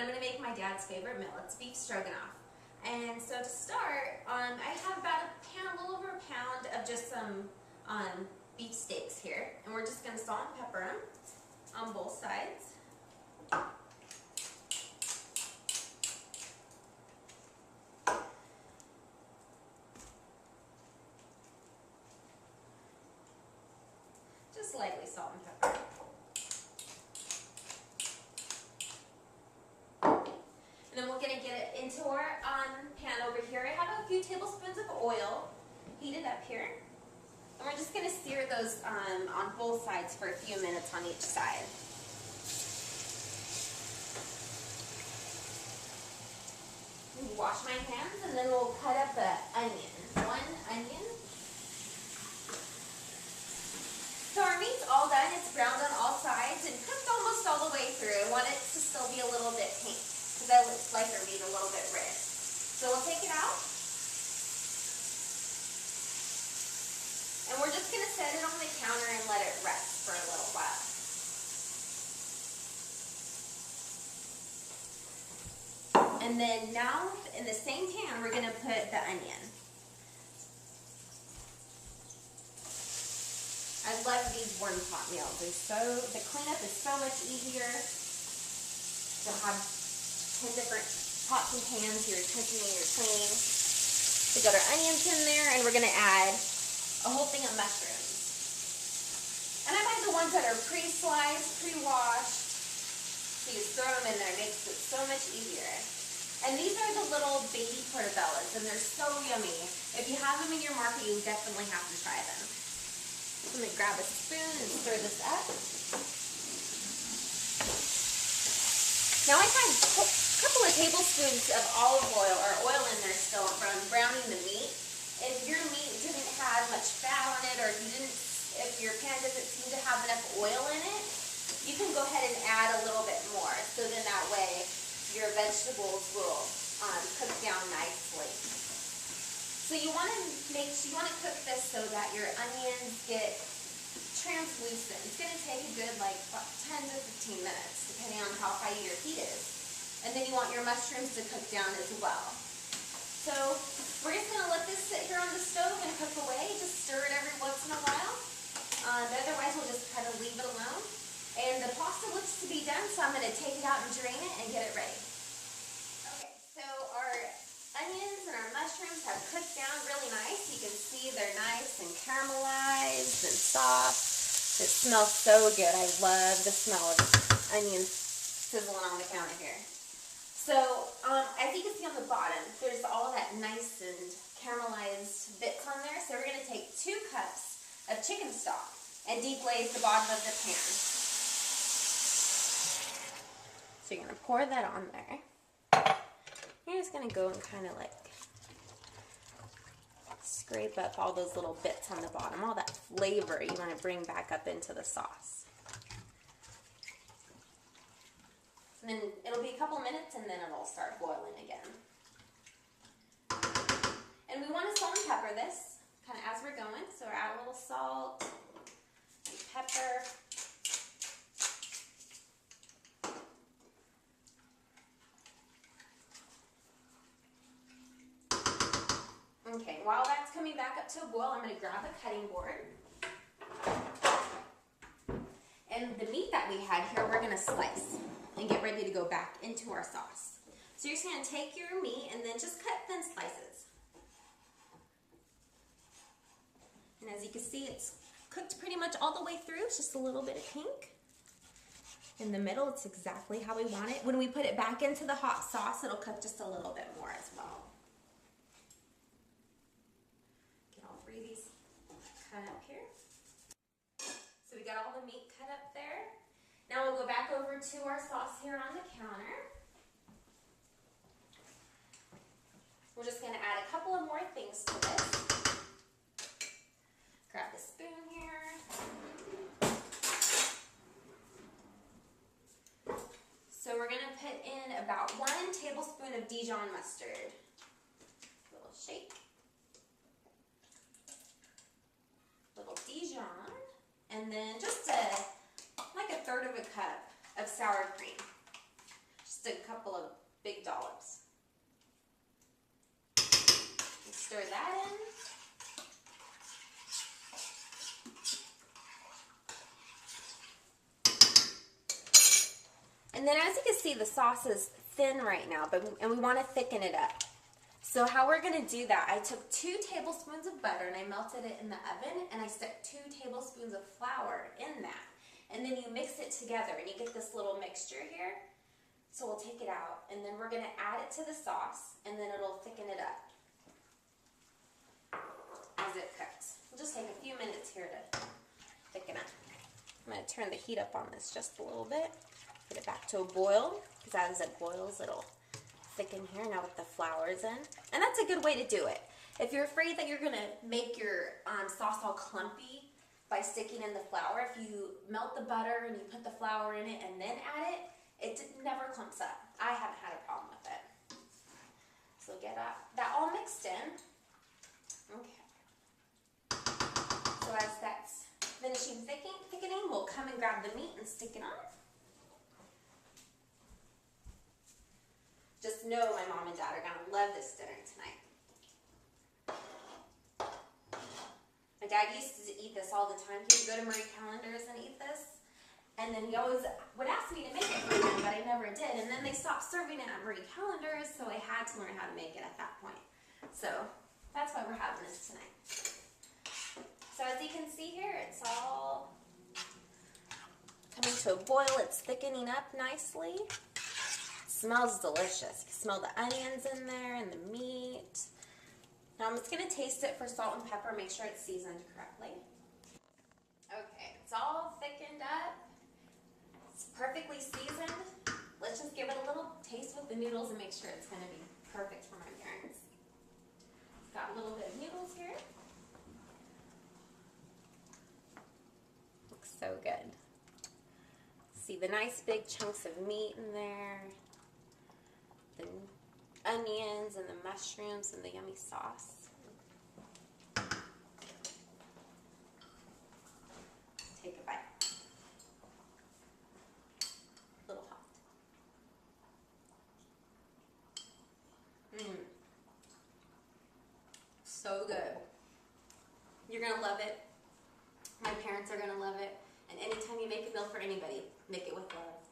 I'm going to make my dad's favorite meal. It's beef stroganoff. And so to start, I have about a little over a pound of just some beef steaks here. And we're just going to salt and pepper them on both sides. Just lightly salt and pepper. And then we're going to get it into our pan over here. I have a few tablespoons of oil heated up here. And we're just going to sear those on both sides for a few minutes on each side. Wash my hands, and then we'll cut up the onion. One onion. So our meat's all done. It's browned on all sides and cooked almost all the way through. I want it to still be a little bit pink because I like our meat a little bit red. So we'll take it out. And we're just going to set it on the counter and let it rest for a little while. And then now, in the same pan, we're going to put the onion. I love these one pot meals. The cleanup is so much easier. You don't have 10 different pots and pans you're cooking and you're cleaning. We got our onions in there, and we're going to add a whole thing of mushrooms. And I like the ones that are pre-sliced, pre-washed. So you just throw them in there. It makes it so much easier. And these are the little baby portobellos, and they're so yummy. If you have them in your market, you definitely have to try them. So I'm going to grab a spoon and stir this up. Now I had a couple of tablespoons of olive oil or oil in there still from browning the meat. If your meat didn't have much fat on it, or if your pan doesn't seem to have enough oil in it, you can go ahead and add a little bit more. So then that way your vegetables will cook down nicely. So you want to cook this so that your onions get translucent. It's going to take a good about 10 to 15 minutes, depending on how high your heat is. And then you want your mushrooms to cook down as well. So we're just going to let this sit here on the stove and cook away. Just stir it every once in a while. Otherwise, we'll just kind of leave it alone. And the pasta looks to be done, so I'm going to take it out and drain it and get it ready. Okay, so our onions and our mushrooms have cooked down really nice. You can see they're nice and caramelized and soft. It smells so good. I love the smell of onions sizzling on the counter here. So, as you can see on the bottom, there's all that nice and caramelized bits on there. So we're going to take 2 cups of chicken stock and deglaze the bottom of the pan. So you're going to pour that on there. You're just going to go and kind of scrape up all those little bits on the bottom, all that flavor you want to bring back up into the sauce. And then it'll be a couple minutes and then it'll start boiling again. And we want to salt and pepper this kind of as we're going. So we'll add a little salt, pepper. Okay, while that's coming back up to a boil, I'm going to grab a cutting board. And the meat that we had here, we're going to slice and get ready to go back into our sauce. So you're just going to take your meat and then just cut thin slices. And as you can see, it's cooked pretty much all the way through. It's just a little bit of pink. In the middle, it's exactly how we want it. When we put it back into the hot sauce, it'll cook just a little bit more as well. Cut up here. So we got all the meat cut up there. Now we'll go back over to our sauce here on the counter. We're just going to add a couple of more things to this. Grab the spoon here. So we're going to put in about 1 tablespoon of Dijon mustard. A little shake. Dijon, and then just like a third of a cup of sour cream. Just a couple of Stir that in. And then as you can see, the sauce is thin right now, and we want to thicken it up. So how we're going to do that, I took 2 tablespoons of butter and I melted it in the oven, and I stuck 2 tablespoons of flour in that. And then you mix it together and you get this little mixture here. So we'll take it out, and then we're going to add it to the sauce, and then it'll thicken it up as it cooks. We'll just take a few minutes here to thicken up. I'm going to turn the heat up on this just a little bit. Get it back to a boil, because as it boils, it'll thicken here now that the flour is in. And that's a good way to do it. If you're afraid that you're going to make your sauce all clumpy by sticking in the flour, if you melt the butter and you put the flour in it and then add it, it never clumps up. I haven't had a problem with it. So get that all mixed in. Okay. So as that's finishing thickening, we'll come and grab the meat and stick it on. Just know my mom and dad are going to love this dinner tonight. My dad used to eat this all the time. He would go to Marie Callender's and eat this. And then he always would ask me to make it for him, but I never did. And then they stopped serving it at Marie Callender's, so I had to learn how to make it at that point. So that's why we're having this tonight. So as you can see here, it's all coming to a boil. It's thickening up nicely. Smells delicious. You can smell the onions in there and the meat. Now I'm just going to taste it for salt and pepper, make sure it's seasoned correctly. Okay, it's all thickened up. It's perfectly seasoned. Let's just give it a little taste with the noodles and make sure it's going to be perfect for my parents. Got a little bit of noodles here. Looks so good. See the nice big chunks of meat in there. The onions and the mushrooms and the yummy sauce. Take a bite. A little hot. So good. You're going to love it. My parents are going to love it. And anytime you make a meal for anybody, make it with love.